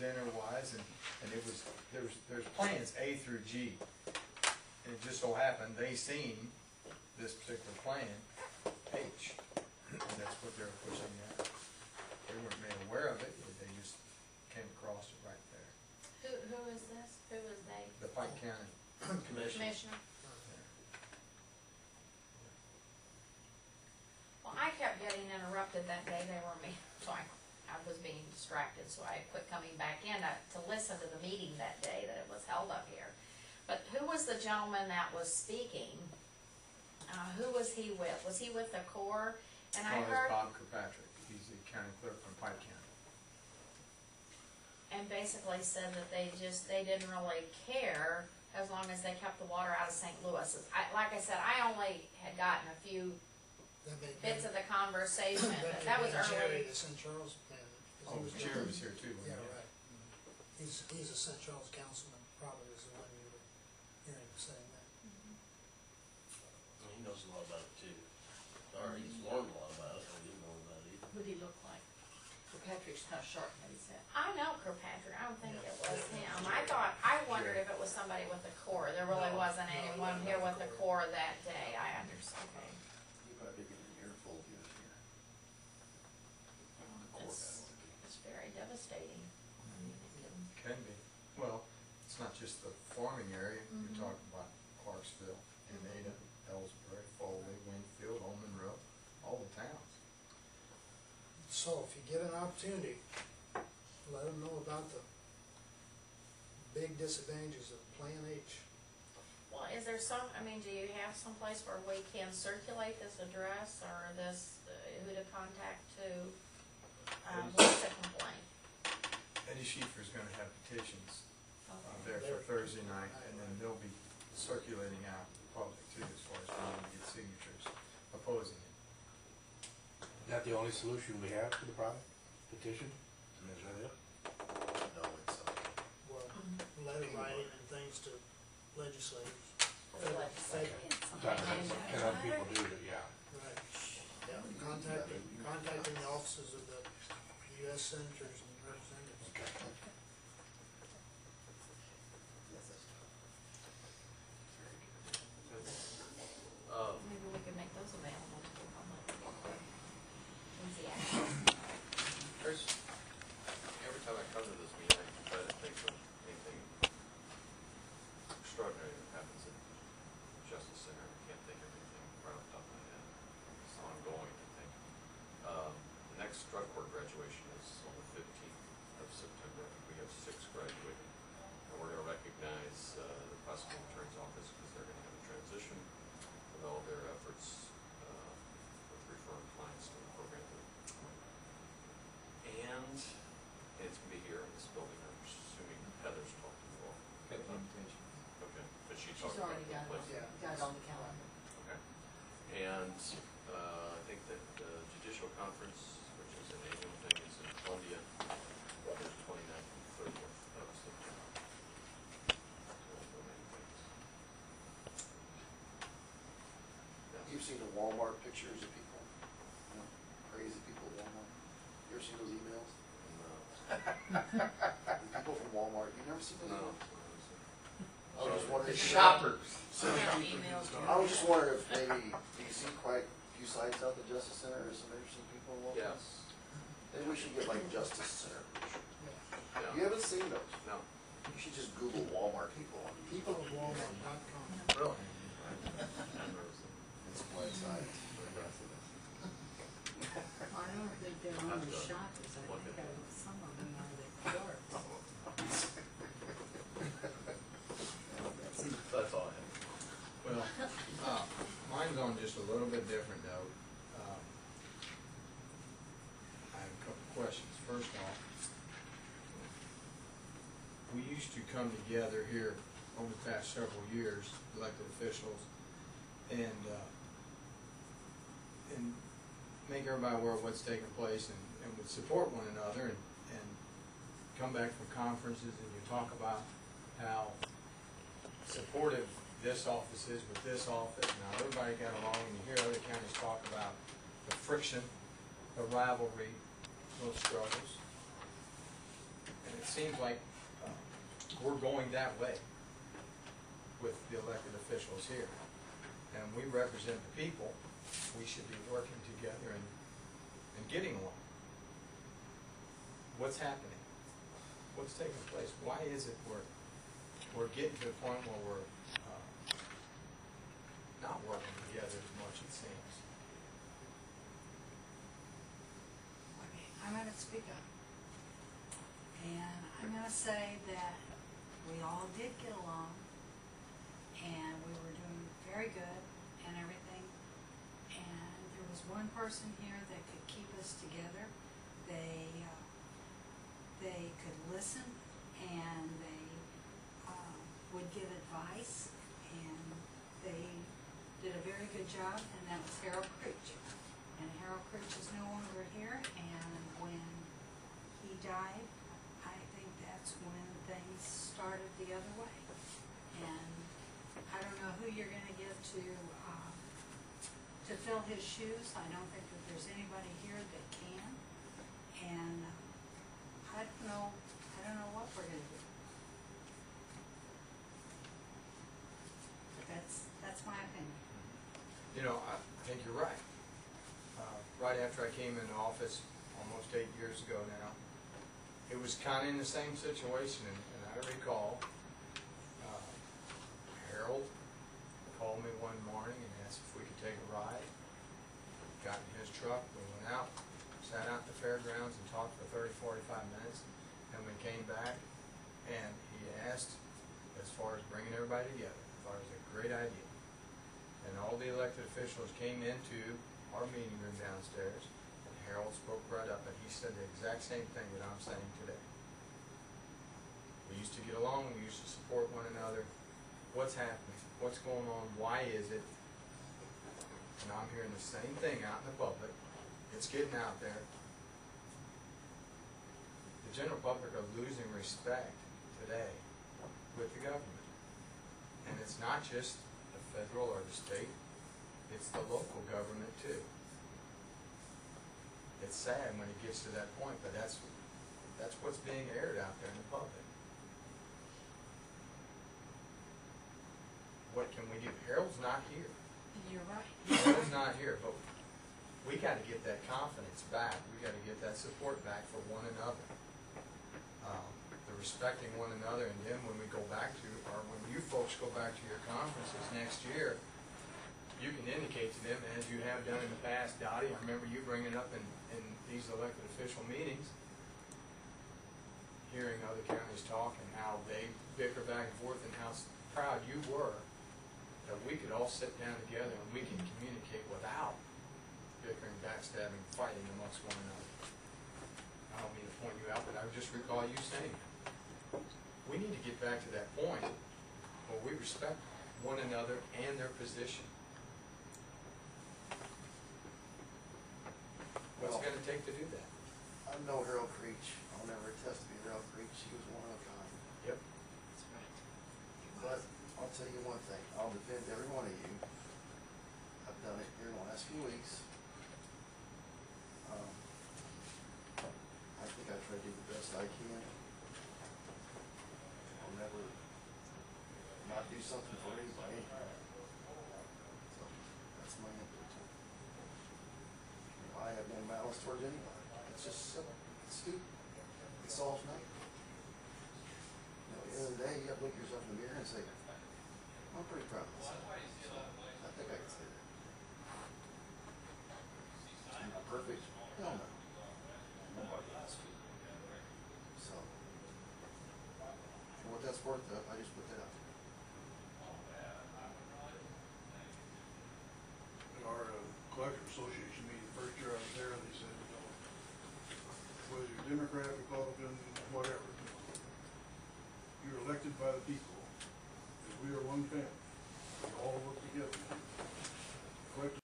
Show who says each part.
Speaker 1: dinner was, and it was, there's plans A through G. And it just so happened, they seen this particular plan, H, and that's what they were pushing at. They weren't made aware of it, but they just came across it right there.
Speaker 2: Who is this? Who is they?
Speaker 1: The Pike County
Speaker 2: Commissioner? Well, I kept getting interrupted that day, they were so I was being distracted, so I quit coming back in to listen to the meeting that day that it was held up here. But who was the gentleman that was speaking? Who was he with? Was he with the Corps? And I heard.
Speaker 1: Bob Kirkpatrick, he's the county clerk from Pike County.
Speaker 2: And basically said that they didn't really care as long as they kept the water out of St. Louis. Like I said, I only had gotten a few bits of the conversation. That was
Speaker 3: Jerry,
Speaker 2: early.
Speaker 3: the St. Charles plan.
Speaker 1: Oh, Jerry was here too,
Speaker 3: Yeah,
Speaker 1: wasn't he?
Speaker 3: right. He's a St. Charles councilman, probably is the one you were hearing saying that.
Speaker 4: He knows a lot about it too. Or he's learned a lot about it, or he didn't know about it either.
Speaker 5: What did he look like? Patrick's kind of sharp, he said.
Speaker 2: I know Kirkpatrick. I don't think it was him. I wondered if it was somebody with the Corps. There really wasn't anyone here with the Corps that day. I understand. Okay.
Speaker 6: You probably get an earful of yours here.
Speaker 2: It's very devastating. I mean,
Speaker 1: Can be. Well, it's not just the farming area. You're talking about Clarksville, Ada, Ellsbury, Foley, Wingfield, Old Monroe, all the towns.
Speaker 3: So if you get an opportunity, let them know about the big disadvantages of Plan H.
Speaker 2: Well, is there do you have some place where we can circulate this address or this, who to contact to, what's the complaint?
Speaker 1: Eddie Schieffer's gonna have petitions
Speaker 2: Okay.
Speaker 1: there for Thursday night, and then they'll be circulating out to the public too, as far as trying to get signatures opposing it.
Speaker 7: Is that the only solution we have to the problem? Petition? Is that it?
Speaker 6: No, it's,
Speaker 3: Well, letter writing and things to legislators.
Speaker 7: And other people do it, yeah.
Speaker 3: Right. Contacting the offices of the U.S. senators and representatives.
Speaker 7: Okay.
Speaker 6: yes, that's
Speaker 2: Maybe we could make those available to the public. Easy access.
Speaker 8: There's, every time I come to this meeting, I try to think of anything extraordinary that happens at Justice Center. I can't think of anything right off the top of my head. It's ongoing, I think. The next drug court graduation is on the 15th of September. We have 6 graduating. And we're going to recognize the prosecuting attorney's office because they're going to have a transition with all their efforts with referring clients to the program. And it's going to be here in this building. I'm assuming Heather's talked to you all.
Speaker 1: Got the invitation.
Speaker 8: Okay, but she
Speaker 5: She's
Speaker 8: talked about
Speaker 5: already
Speaker 8: the
Speaker 5: got
Speaker 8: place.
Speaker 5: it, got it on the calendar.
Speaker 8: Okay. And I think that the judicial conference, which is an annual thing, is in Columbia, the 29th and 30th of September. So there are many things. Yes.
Speaker 6: You've seen the Walmart pictures of people, you know, crazy people at Walmart. You ever seen those emails?
Speaker 8: No.
Speaker 6: The people from Walmart, you never seen those
Speaker 8: No.
Speaker 6: emails? I was just wondering.
Speaker 7: Shoppers.
Speaker 2: Emails.
Speaker 6: I was just wondering if maybe, do you see quite a few sites out at the Justice Center, or some interesting people in Walmart?
Speaker 8: Yes.
Speaker 6: Maybe we should get like Justice Center.
Speaker 8: Yeah.
Speaker 6: You haven't seen those?
Speaker 8: No.
Speaker 6: You should just Google Walmart people on YouTube.
Speaker 3: Peopleofwalmart.com.
Speaker 1: Really?
Speaker 6: It's a website.
Speaker 5: I don't think they're only shoppers, I think some of them are the clerks.
Speaker 8: That's all I have.
Speaker 1: Well, mine's on just a little bit different note. I have a couple questions. First off, we used to come together here over the past several years, elected officials, and make everybody aware of what's taking place and would support one another and come back from conferences and you talk about how supportive this office is with this office, and how everybody got along, and you hear other counties talk about the friction, the rivalry, those struggles. And it seems like we're going that way with the elected officials here. And we represent the people, we should be working together and getting along. What's happening? What's taking place? Why is it we're getting to the point where we're not working together as much, it seems?
Speaker 5: Okay, I'm gonna speak up. And I'm gonna say that we all did get along, and we were doing very good and everything. And there was one person here that could keep us together. They could listen, and they would give advice, and they did a very good job, and that was Harold Creech. And Harold Creech is no longer here, and when he died, I think that's when things started the other way. And I don't know who you're gonna give to fill his shoes. I don't think that there's anybody here that can. And I don't know what we're gonna do. But that's my opinion.
Speaker 1: You know, I think you're right. Right after I came into office, almost 8 years ago now, it was kind of in the same situation, and I recall Harold called me one morning and asked if we could take a ride. Got in his truck, we went out, sat out at the fairgrounds and talked for 30, 45 minutes, and we came back, and he asked as far as bringing everybody together. I thought it was a great idea. And all the elected officials came into our meeting room downstairs, and Harold spoke right up, and he said the exact same thing that I'm saying today. We used to get along, we used to support one another. What's happening? What's going on? Why is it? And I'm hearing the same thing out in the public. It's getting out there. The general public are losing respect today with the government. And it's not just the federal or the state, it's the local government too. It's sad when it gets to that point, but that's what's being aired out there in the public. What can we do? Harold's not here.
Speaker 5: You're right.
Speaker 1: Harold's not here, but we gotta get that confidence back. We gotta get that support back for one another. The respecting one another, and then when we go back to, or when you folks go back to your conferences next year, you can indicate to them, as you have done in the past, Dottie, I remember you bringing it up in these elected official meetings, hearing other counties talk and how they bicker back and forth and how proud you were that we could all sit down together and we can communicate without bickering, backstabbing, fighting amongst one another. I don't mean to point you out, but I just recall you saying that. We need to get back to that point where we respect one another and their position. What's it gonna take to do that?
Speaker 6: I know Harold Creech. I'll never attest to be Harold Creech. He was one of a kind.
Speaker 1: Yep.
Speaker 5: That's right.
Speaker 6: But I'll tell you one thing. I'll defend every one of you. I've done it here in the last few weeks. I think I try to do the best I can. I'll never not do something for anybody. So that's my input. I have no malice towards anybody. It's just silly. It's stupid. It solves nothing. You know, at the end of the day, you have to look yourself in the mirror and say, I'm pretty proud of myself. So I think I can say that. Am I perfect? Hell no. Nobody is. So, for what that's worth, I just put that out there.
Speaker 9: At our collector association meeting, the first year I was there, they said, whether you're Democrat, Republican, whatever, you're elected by the people, because we are one family. We all work together. Collectively